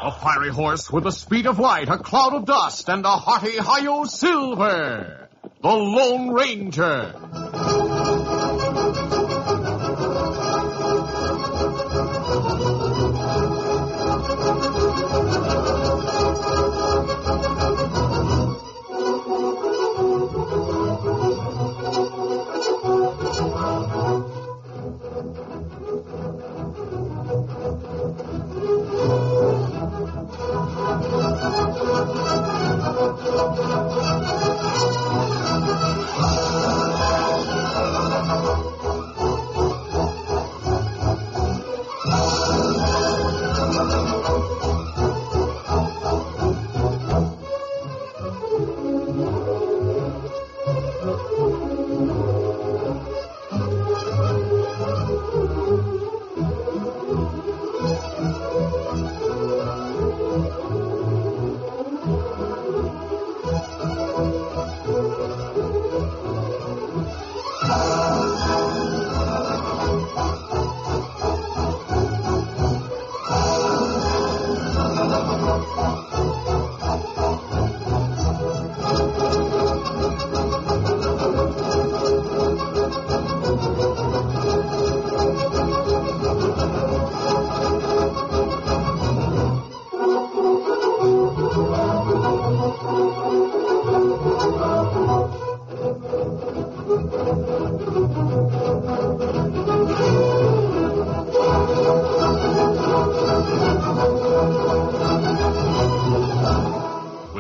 A fiery horse with the speed of light, a cloud of dust, and a hearty hi-yo silver. The Lone Ranger.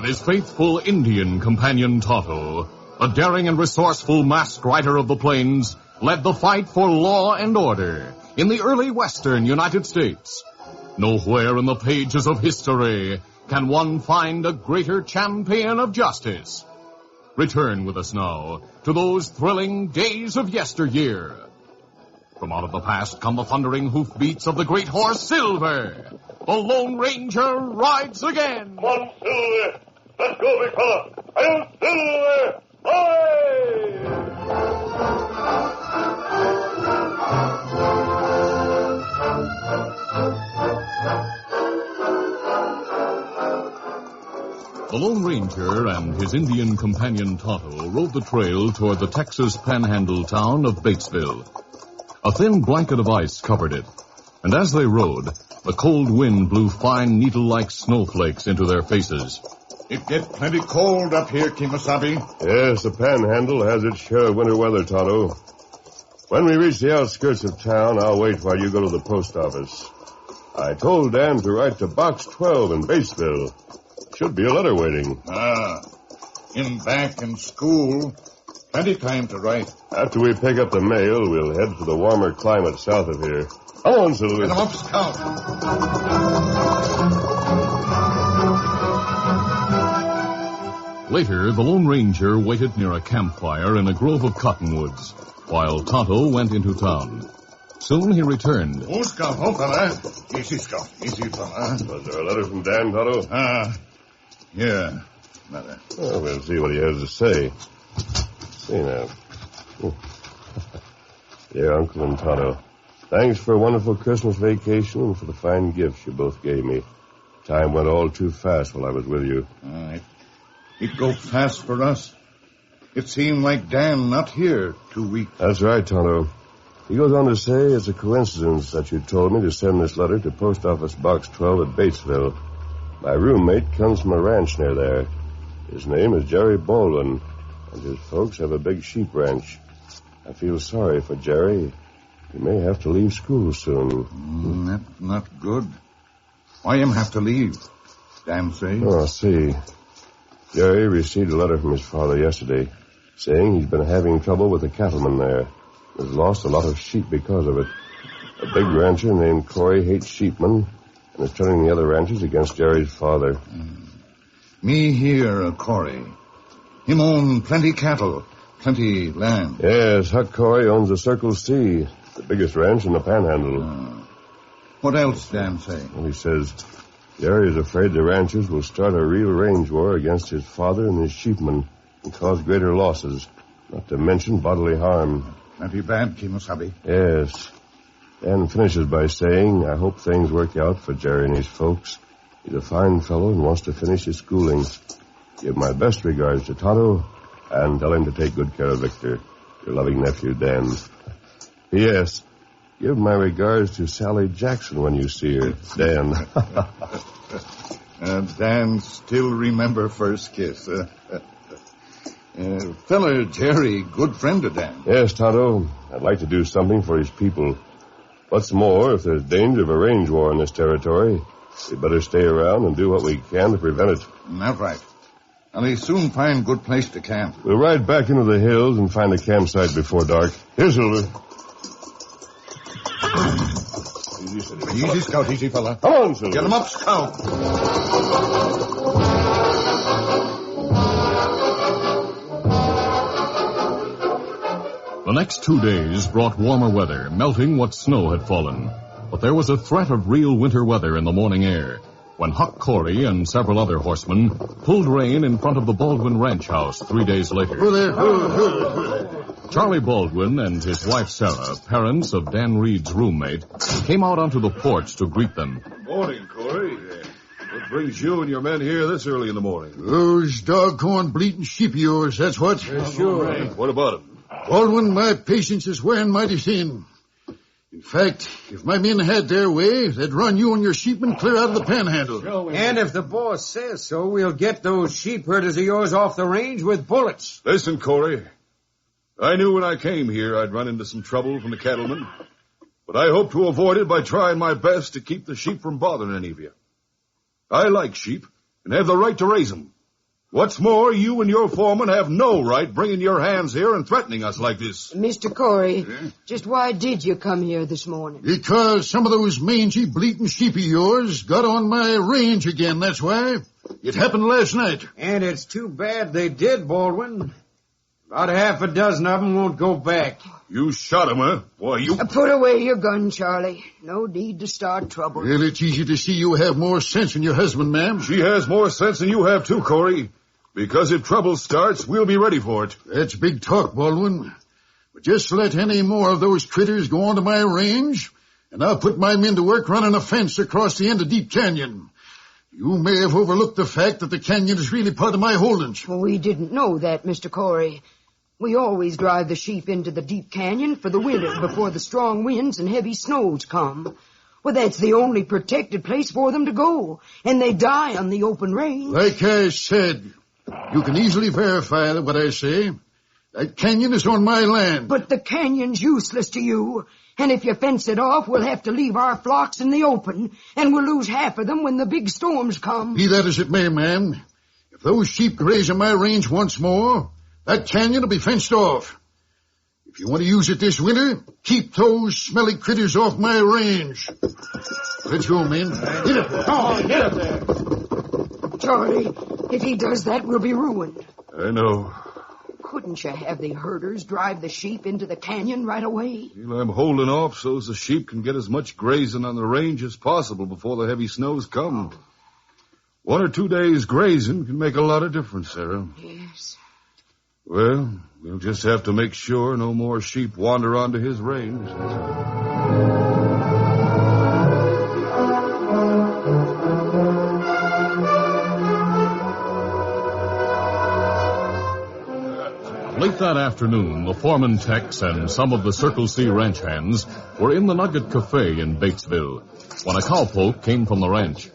His faithful Indian companion Tonto, a daring and resourceful masked rider of the plains, led the fight for law and order in the early western United States. Nowhere in the pages of history can one find a greater champion of justice. Return with us now to those thrilling days of yesteryear. From out of the past come the thundering hoofbeats of the great horse Silver. The Lone Ranger rides again. Come on, Silver. Let's go, big fella. I'll Silver. Away! The Lone Ranger and his Indian companion Tonto rode the trail toward the Texas panhandle town of Batesville. A thin blanket of ice covered it, and as they rode, the cold wind blew fine needle-like snowflakes into their faces. It gets plenty cold up here, Kemosabe. Yes, the panhandle has its share of winter weather, Tonto. When we reach the outskirts of town, I'll wait while you go to the post office. I told Dan to write to Box 12 in Batesville. Should be a letter waiting. Him back in school. Plenty time to write. After we pick up the mail, we'll head for the warmer climate south of here. Come on, Silver. Get him up, Scout. Later, the Lone Ranger waited near a campfire in a grove of cottonwoods, while Tonto went into town. Soon he returned. Oh, Scout, oh, fella. Easy, Scout. Easy, fella. Was there a letter from Dan, Tonto? Yeah, letter. Well, we'll see what he has to say. See now. Dear Uncle and Tonto, thanks for a wonderful Christmas vacation and for the fine gifts you both gave me. Time went all too fast while I was with you. It go fast for us. It seemed like Dan not here 2 weeks. That's right, Tonto. He goes on to say it's a coincidence that you told me to send this letter to Post Office Box 12 at Batesville. My roommate comes from a ranch near there. His name is Jerry Baldwin, and his folks have a big sheep ranch. I feel sorry for Jerry. He may have to leave school soon. That's not good. Why him have to leave? Dan say? Oh, I see. Jerry received a letter from his father yesterday saying he's been having trouble with the cattleman there. Has lost a lot of sheep because of it. A big rancher named Corey hates sheepmen and is turning the other ranchers against Jerry's father. Me here, Corey. Him own plenty cattle, plenty land. Yes, Huck Corey owns the Circle C, the biggest ranch in the Panhandle. What else, Dan say? Well, he says Jerry is afraid the ranchers will start a real range war against his father and his sheepmen and cause greater losses, not to mention bodily harm. Plenty bad, Kemosabe. Yes. Dan finishes by saying, I hope things work out for Jerry and his folks. He's a fine fellow and wants to finish his schooling. Give my best regards to Tonto, and tell him to take good care of Victor, your loving nephew, Dan. P.S. Give my regards to Sally Jackson when you see her, Dan. Dan still remember first kiss. Fella Jerry, good friend of Dan. Yes, Tonto. I'd like to do something for his people. What's more, if there's danger of a range war in this territory, we'd better stay around and do what we can to prevent it. That's right. And they soon find good place to camp. We'll ride back into the hills and find a campsite before dark. Here, Silver. Easy, Scout, easy, fella. Come on, Silver. Get him up, Scout. The next 2 days brought warmer weather, melting what snow had fallen. But there was a threat of real winter weather in the morning air when Huck Corey and several other horsemen pulled rein in front of the Baldwin ranch house 3 days later. Charlie Baldwin and his wife Sarah, parents of Dan Reed's roommate, came out onto the porch to greet them. Morning, Corey. What brings you and your men here this early in the morning? Those doggone bleating sheep of yours, that's what. Sure. What about them? Baldwin, my patience is wearing mighty thin. In fact, if my men had their way, they'd run you and your sheepmen clear out of the panhandle. And if the boss says so, we'll get those sheep herders of yours off the range with bullets. Listen, Corey. I knew when I came here I'd run into some trouble from the cattlemen, but I hope to avoid it by trying my best to keep the sheep from bothering any of you. I like sheep and have the right to raise them. What's more, you and your foreman have no right bringing your hands here and threatening us like this. Mr. Corey, just why did you come here this morning? Because some of those mangy, bleating sheep of yours got on my range again, that's why. It happened last night. And it's too bad they did, Baldwin. About half a dozen of them won't go back. You shot him, huh? Why, you... Put away your gun, Charlie. No need to start trouble. Well, it's easy to see you have more sense than your husband, ma'am. She has more sense than you have, too, Corey. Because if trouble starts, we'll be ready for it. That's big talk, Baldwin. But just let any more of those critters go onto my range, and I'll put my men to work running a fence across the end of Deep Canyon. You may have overlooked the fact that the canyon is really part of my holdings. Well, we didn't know that, Mr. Corey. We always drive the sheep into the Deep Canyon for the winter before the strong winds and heavy snows come. Well, that's the only protected place for them to go, and they die on the open range. Like I said, you can easily verify what I say. That canyon is on my land. But the canyon's useless to you, and if you fence it off, we'll have to leave our flocks in the open, and we'll lose half of them when the big storms come. Be that as it may, ma'am, if those sheep graze on my range once more, that canyon will be fenced off. If you want to use it this winter, keep those smelly critters off my range. Let's go, men. Get up there. Come on, get up there. Charlie, if he does that, we'll be ruined. I know. Couldn't you have the herders drive the sheep into the canyon right away? Well, I'm holding off so as the sheep can get as much grazing on the range as possible before the heavy snows come. 1 or 2 days grazing can make a lot of difference, Sarah. Yes. Well, we'll just have to make sure no more sheep wander onto his range. Late that afternoon, the foreman Tex and some of the Circle C ranch hands were in the Nugget Cafe in Batesville when a cowpoke came from the ranch.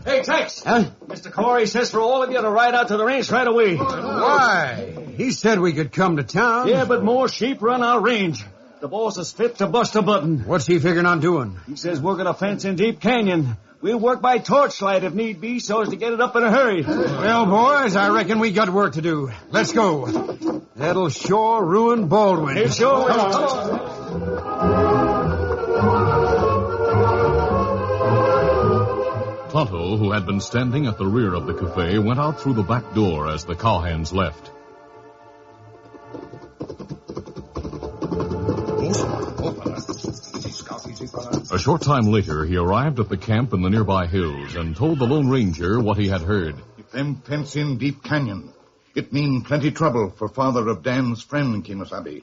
Hey, Tex! Huh? Mr. Corey says for all of you to ride out to the range right away. Why? He said we could come to town. Yeah, but more sheep run our range. The boss is fit to bust a button. What's he figuring on doing? He says we're going to fence in Deep Canyon. We'll work by torchlight if need be so as to get it up in a hurry. Well, boys, I reckon we got work to do. Let's go. That'll sure ruin Baldwin. It sure will. Tonto, who had been standing at the rear of the cafe, went out through the back door as the cowhands left. A short time later, he arrived at the camp in the nearby hills and told the Lone Ranger what he had heard. If them fence in Deep Canyon, it mean plenty trouble for father of Dan's friend, Kimasabi.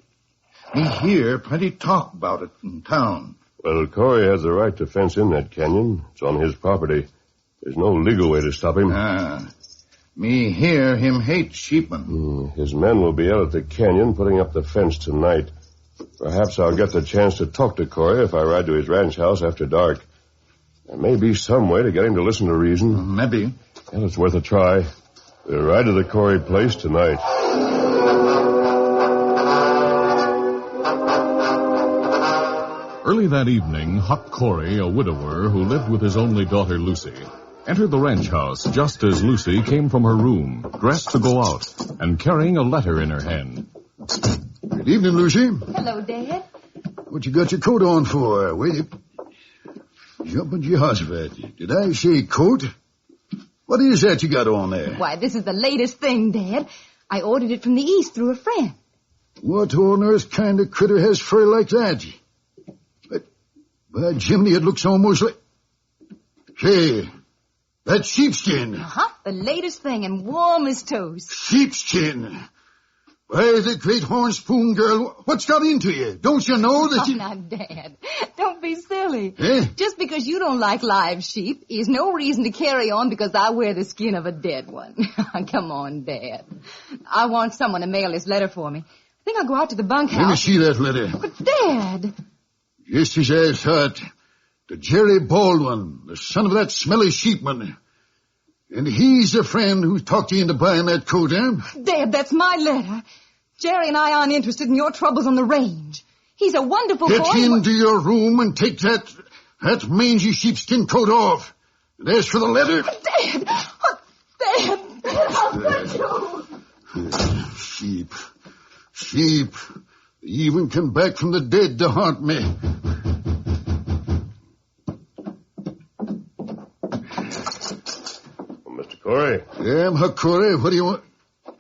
Me hear plenty talk about it in town. Well, Corey has the right to fence in that canyon. It's on his property. There's no legal way to stop him. Me hear him hate sheepmen. His men will be out at the canyon putting up the fence tonight. Perhaps I'll get the chance to talk to Corey if I ride to his ranch house after dark. There may be some way to get him to listen to reason. Maybe. Well, it's worth a try. We'll ride to the Corey place tonight. Early that evening, Huck Corey, a widower who lived with his only daughter Lucy, entered the ranch house just as Lucy came from her room, dressed to go out, and carrying a letter in her hand. Good evening, Lucy. Hello, Dad. What you got your coat on for? Wait. Jumping Jehoshaphat. Did I say coat? What is that you got on there? Why, this is the latest thing, Dad. I ordered it from the East through a friend. What on earth kind of critter has fur like that? But, by Jiminy, it looks almost like... Hey, that's sheepskin. Uh-huh, the latest thing and warm as toast. Sheepskin. Why, the great horn spoon girl, what's got into you? Don't you know that you... Now, Dad, don't be silly. Eh? Just because you don't like live sheep is no reason to carry on because I wear the skin of a dead one. Come on, Dad. I want someone to mail this letter for me. I think I'll go out to the bunkhouse. Let me see that letter. But, Dad... Just as I thought. To Jerry Baldwin, the son of that smelly sheepman. And he's the friend who talked you into buying that coat, eh? Dad, that's my letter. Jerry and I aren't interested in your troubles on the range. He's a wonderful boy. Get into your room and take that mangy sheepskin coat off. And as for the letter... Dad! Oh, Dad! I'll get you! Sheep. They even come back from the dead to haunt me. Mr. Corey? Yeah, I'm Huck Corey. What do you want?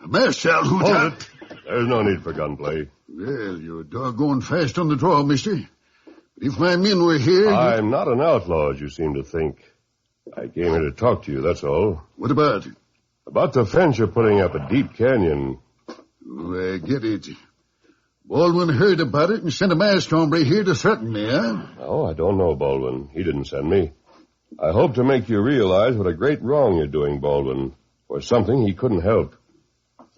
Marshal, who... Hold it. There's no need for gunplay. Well, you're doggone fast on the draw, mister. But if my men were here... I'm not an outlaw, as you seem to think. I came here to talk to you, that's all. What about? About the fence you're putting up at Deep Canyon. Oh, I get it. Baldwin heard about it and sent a masked hombre here to threaten me, huh? Oh, I don't know, Baldwin. He didn't send me. I hope to make you realize what a great wrong you're doing, Baldwin, for something he couldn't help.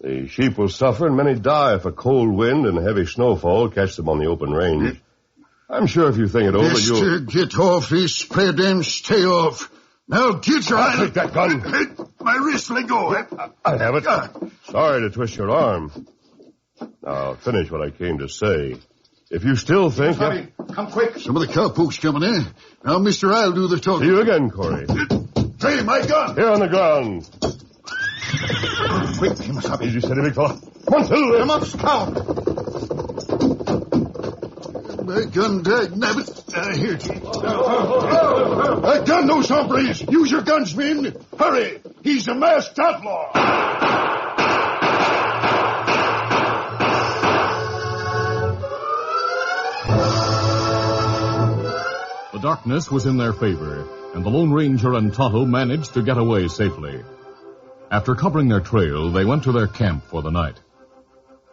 The sheep will suffer and many die if a cold wind and heavy snowfall catch them on the open range. I'm sure if you think it over, Mister, get off this spare damn stay off. Now get your... I'll take that gun. My wrist, let go. I'll have it. Sorry to twist your arm. Now, finish what I came to say. If you still think... Come quick. Some of the cowpokes coming in. Now, mister, I'll do the talking. See you again, Corey. Hey, my gun. Here on the ground. Quick, Kimasabi. Easy, steady, big fella. Come on, Silver. Come on, scout. My gun, dag nabbit. Here, Chief. That gun, those hombres. Use your guns, men. Hurry. He's a masked outlaw. The darkness was in their favor, and the Lone Ranger and Tonto managed to get away safely. After covering their trail, they went to their camp for the night.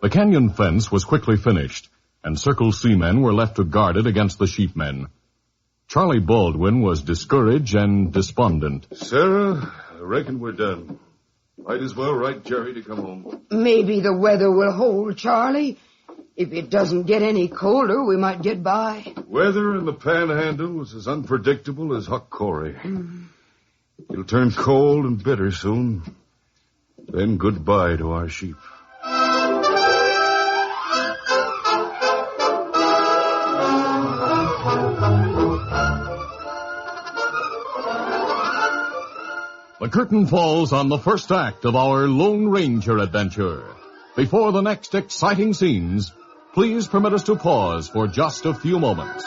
The canyon fence was quickly finished, and Circle C men were left to guard it against the sheepmen. Charlie Baldwin was discouraged and despondent. Sarah, I reckon we're done. Might as well write Jerry to come home. Maybe the weather will hold, Charlie. If it doesn't get any colder, we might get by. Weather in the Panhandle is as unpredictable as Huck Corey. It'll turn cold and bitter soon. Then goodbye to our sheep. The curtain falls on the first act of our Lone Ranger adventure. Before the next exciting scenes, please permit us to pause for just a few moments.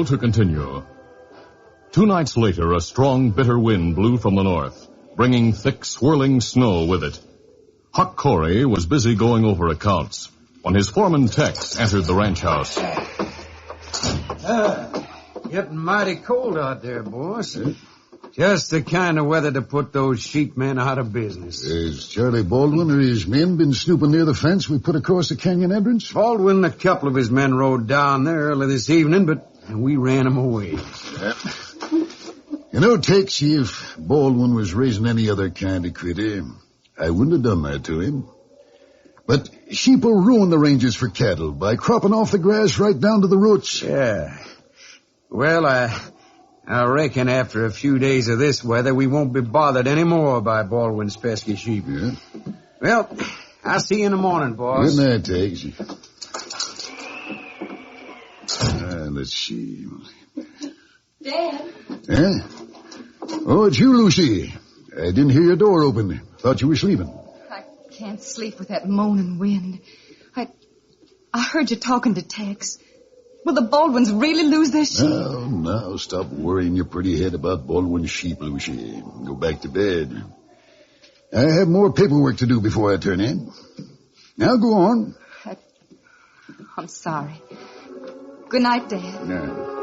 to continue. 2 nights later, a strong, bitter wind blew from the north, bringing thick, swirling snow with it. Huck Corey was busy going over accounts when his foreman Tex entered the ranch house. Getting mighty cold out there, boss. Just the kind of weather to put those sheepmen out of business. Has Charlie Baldwin or his men been snooping near the fence we put across the canyon entrance? Baldwin and a couple of his men rode down there early this evening, but we ran them away. You know, Tex, if Baldwin was raising any other kind of critter, I wouldn't have done that to him. But sheep will ruin the ranges for cattle by cropping off the grass right down to the roots. Yeah. Well, I reckon after a few days of this weather, we won't be bothered any more by Baldwin's pesky sheep. Yeah. Well, I'll see you in the morning, boss. Good night, Tex. Let's see. Dad? Eh? Oh, it's you, Lucy. I didn't hear your door open. Thought you were sleeping. I can't sleep with that moaning wind. I heard you talking to Tex. Will the Baldwins really lose their sheep? Oh, now stop worrying your pretty head about Baldwin's sheep, Lucy. Go back to bed. I have more paperwork to do before I turn in. Now go on. I'm sorry. Good night, Dad. No.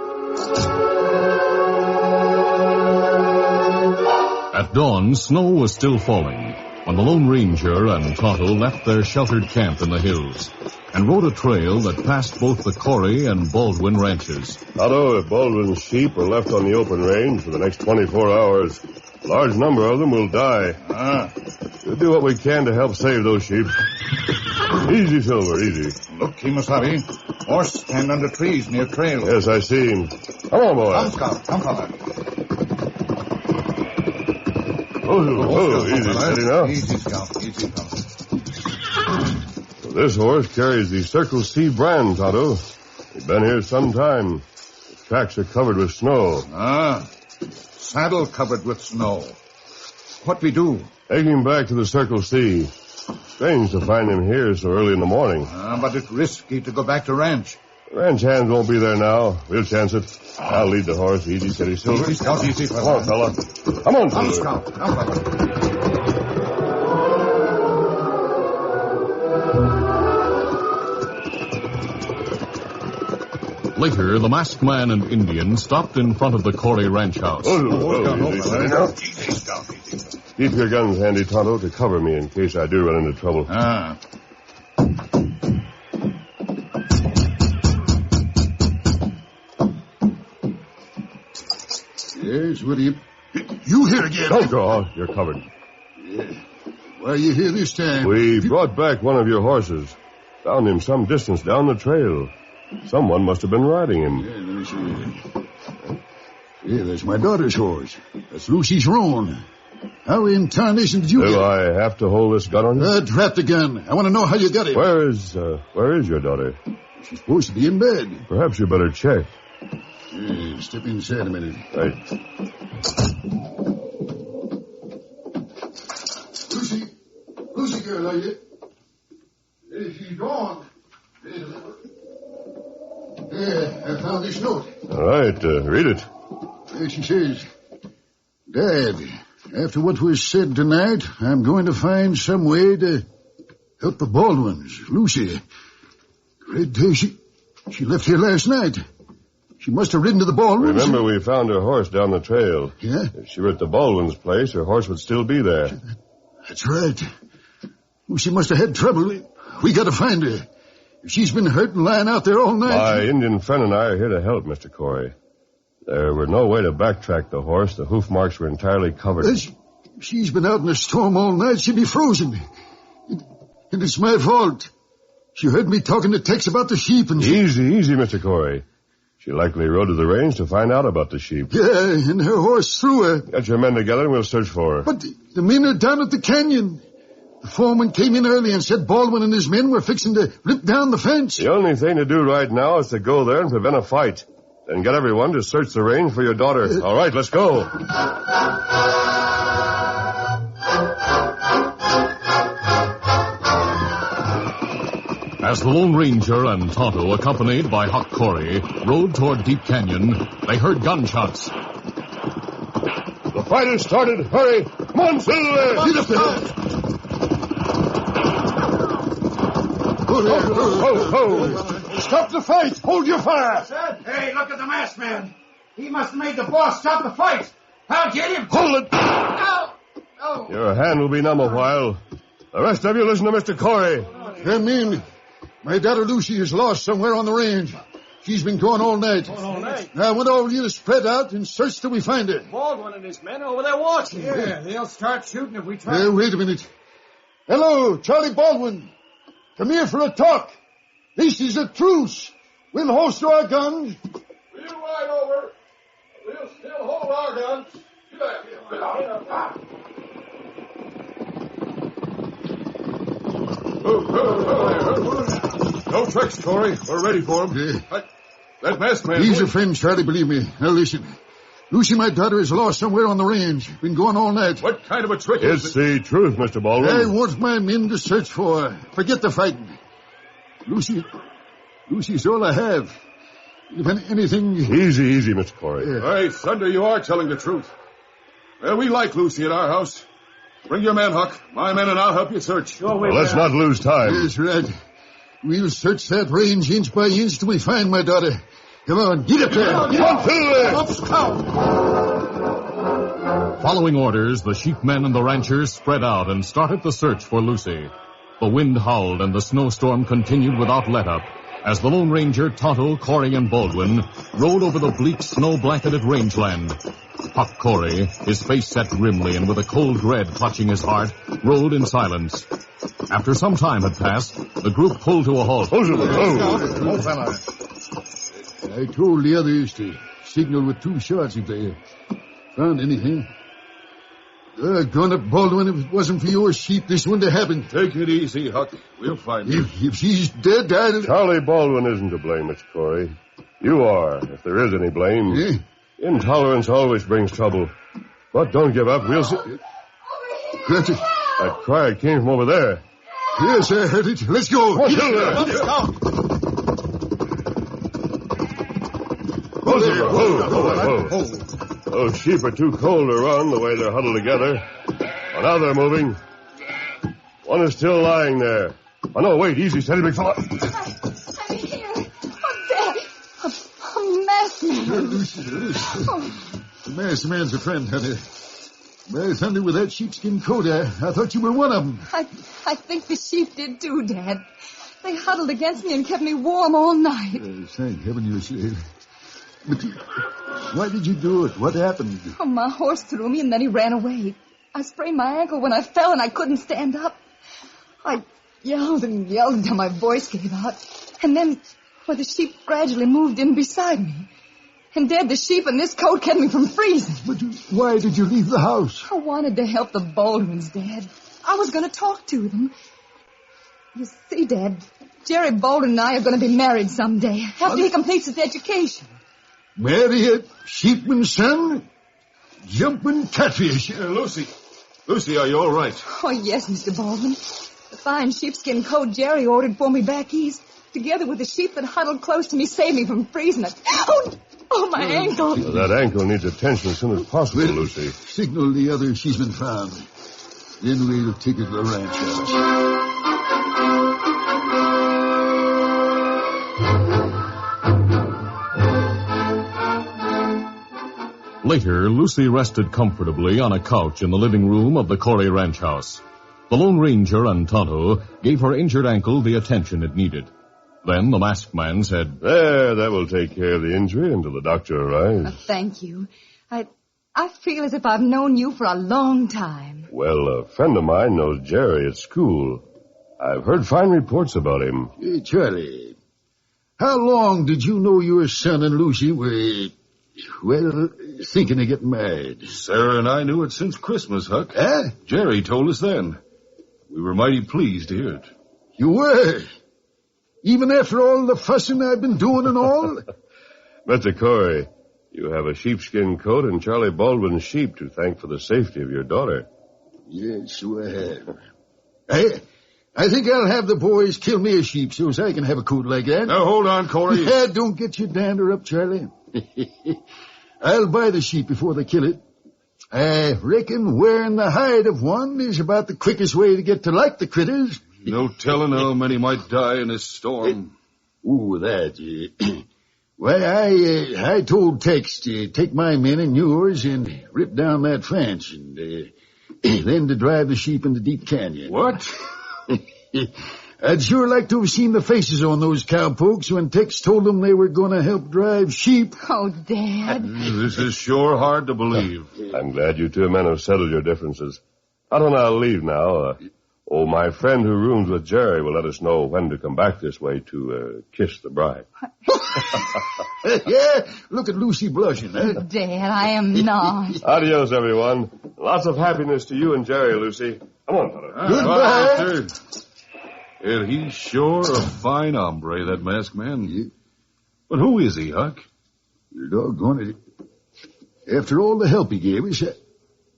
At dawn, snow was still falling when the Lone Ranger and Tonto left their sheltered camp in the hills and rode a trail that passed both the Corey and Baldwin ranches. Tonto, if Baldwin's sheep are left on the open range for the next 24 hours, a large number of them will die. We'll do what we can to help save those sheep. Easy, Silver, easy. Look, Kimasabi. Horse stand under trees near trail. Yes, I see him. Come on, boy. Come, Scout. Come, fella. Easy, steady now. Easy, Scout. Easy, fella. This horse carries the Circle C brand, Tonto. He's been here some time. The tracks are covered with snow. Saddle covered with snow. What we do? Take him back to the Circle C. Strange to find him here so early in the morning. But it's risky to go back to ranch. The ranch hands won't be there now. We'll chance it. I'll lead the horse. Easy, steady, Silver. Easy, Scout. Easy, Come on, fella. Come on, Come, Silver. Scout. Come, fella. Later, the masked man and Indian stopped in front of the Corey ranch house. Easy, steady now. Easy, Scout. Easy. Keep your guns handy, Tonto, to cover me in case I do run into trouble. Yes, what do you... You here again? Don't go. You're covered. Yeah. Why are you here this time? We brought back one of your horses. Found him some distance down the trail. Someone must have been riding him. Yeah, let me see. Yeah, that's my daughter's horse. That's Lucy's roan. How in tarnation did you Will get it? I have to hold this gun on you? Drop the gun. I want to know how you got it. Where is your daughter? She's supposed to be in bed. Perhaps you better check. Yeah, step inside a minute. Right. Lucy girl, are you? She's gone. Yeah, I found this note. All right, read it. She says, Dad, after what was said tonight, I'm going to find some way to help the Baldwins. Lucy, great day, she left here last night. She must have ridden to the Baldwins. Remember, we found her horse down the trail. Yeah? If she were at the Baldwins' place, her horse would still be there. That's right. Lucy must have had trouble. We got to find her. If she's been hurt and lying out there all night... My Indian friend and I are here to help, Mr. Corey. There were no way to backtrack the horse. The hoof marks were entirely covered. She's been out in a storm all night. She'd be frozen. And it's my fault. She heard me talking to Tex about the sheep and... Easy, Mr. Corey. She likely rode to the range to find out about the sheep. Yeah, and her horse threw her. Get your men together and we'll search for her. But the men are down at the canyon. The foreman came in early and said Baldwin and his men were fixing to rip down the fence. The only thing to do right now is to go there and prevent a fight. Then get everyone to search the range for your daughter. All right, let's go. As the Lone Ranger and Tonto, accompanied by Huck Corey, rode toward Deep Canyon, they heard gunshots. The fight has started. Hurry. Come on, Silver. Get up there. Ho. Stop the fight. Hold your fire. Hey, look at the masked man. He must have made the boss stop the fight. I'll get him. Hold it. Ow! Oh. Your hand will be numb a while. The rest of you listen to Mr. Corey. I mean, my daughter Lucy is lost somewhere on the range. She's been gone all night. I want all of you to spread out and search till we find her. Baldwin and his men are over there watching. Yeah, they'll start shooting if we try. Wait a minute. Hello, Charlie Baldwin. Come here for a talk. This is a truce. We'll holster our guns. We'll ride over. We'll still hold our guns. No tricks, Corey. We're ready for him. That masked man... He's a friend, Charlie, believe me. Now listen. Lucy, my daughter, is lost somewhere on the range. Been gone all night. What kind of a trick It's the truth, Mr. Baldwin. I want my men to search for her. Forget the fighting. Lucy's all I have. If anything... Easy, Mr. Corey. Hey, Thunder, you are telling the truth. Well, we like Lucy at our house. Bring your men, Huck. My men and I'll help you search. Well, let's not lose time. That's right. We'll search that range inch by inch till we find my daughter. Come on, get up there. Following orders, the sheepmen and the ranchers spread out and started the search for Lucy. The wind howled and the snowstorm continued without let-up as the Lone Ranger, Tonto, Corey, and Baldwin rode over the bleak, snow-blanketed rangeland. Huck Corey, his face set grimly and with a cold dread clutching his heart, rode in silence. After some time had passed, the group pulled to a halt. I told the others to signal with 2 shots if they found anything. Gone up, Baldwin, if it wasn't for your sheep, this wouldn't have happened. Take it easy, Huck. We'll find her. If she's dead, Charlie Baldwin isn't to blame, Mr. Corey. You are, if there is any blame. Intolerance always brings trouble. But don't give up. We'll see. That cry came from over there. Yes, I heard it. Let's go. Whoa. Those sheep are too cold to run the way they're huddled together. Well, now they're moving. One is still lying there. Oh, no, wait. Easy, steady, big fella. I'm here. Dad. A masked man. The masked man's a friend, honey. By thunder, with that sheepskin coat, I thought you were one of them. I think the sheep did too, Dad. They huddled against me and kept me warm all night. Thank heaven you're safe. But why did you do it? What happened? Oh, my horse threw me and then he ran away. I sprained my ankle when I fell and I couldn't stand up. I yelled and yelled until my voice gave out. And then, the sheep gradually moved in beside me. And Dad, the sheep in this coat kept me from freezing. But why did you leave the house? I wanted to help the Baldwins, Dad. I was going to talk to them. You see, Dad, Jerry Baldwin and I are going to be married someday after he completes his education. Marry a sheepman's son? Jumping catfish. Lucy, are you all right? Oh, yes, Mr. Baldwin. The fine sheepskin coat Jerry ordered for me back east, together with the sheep that huddled close to me, saved me from freezing. Oh, my ankle. That ankle needs attention as soon as possible, Lucy. Signal the other she's been found. Then we'll take her to the ranch house. Later, Lucy rested comfortably on a couch in the living room of the Corey ranch house. The Lone Ranger and Tonto gave her injured ankle the attention it needed. Then the masked man said, There, that will take care of the injury until the doctor arrives. Thank you. I feel as if I've known you for a long time. Well, a friend of mine knows Jerry at school. I've heard fine reports about him. Hey, Charlie, how long did you know your son and Lucy were, thinking of getting married? Sarah and I knew it since Christmas, Huck. Huh? Jerry told us then. We were mighty pleased to hear it. You were? Even after all the fussing I've been doing and all? Mr. Corey, you have a sheepskin coat and Charlie Baldwin's sheep to thank for the safety of your daughter. Yes, so I have. I think I'll have the boys kill me a sheep so I can have a coat like that. Now, hold on, Corey. Yeah, don't get your dander up, Charlie. I'll buy the sheep before they kill it. I reckon wearing the hide of one is about the quickest way to get to like the critters. No telling how many might die in this storm. Ooh, that. Well, I told Tex to take my men and yours and rip down that fence and then to drive the sheep into Deep Canyon. What? I'd sure like to have seen the faces on those cowpokes when Tex told them they were going to help drive sheep. Oh, Dad. This is sure hard to believe. I'm glad you two men have settled your differences. I don't know, I'll leave now. My friend who rooms with Jerry will let us know when to come back this way to kiss the bride. Yeah, look at Lucy blushing, eh? Dad, I am not. Adios, everyone. Lots of happiness to you and Jerry, Lucy. Come on, fella. Goodbye. And he's sure a fine hombre, that masked man. Yeah. But who is he, Huck? You're doggone it. After all the help he gave us,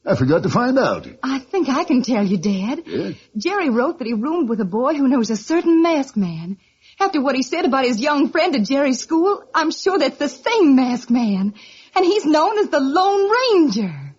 I forgot to find out. I think I can tell you, Dad. Yeah? Jerry wrote that he roomed with a boy who knows a certain masked man. After what he said about his young friend at Jerry's school, I'm sure that's the same masked man. And he's known as the Lone Ranger.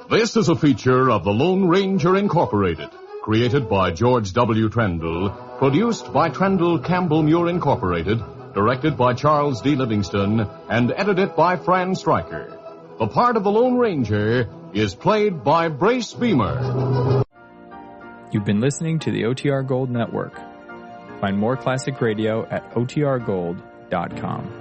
This is a feature of the Lone Ranger Incorporated, created by George W. Trendle, produced by Trendle Campbell Muir Incorporated, directed by Charles D. Livingston, and edited by Fran Stryker. The part of the Lone Ranger is played by Brace Beamer. You've been listening to the OTR Gold Network. Find more classic radio at otrgold.com.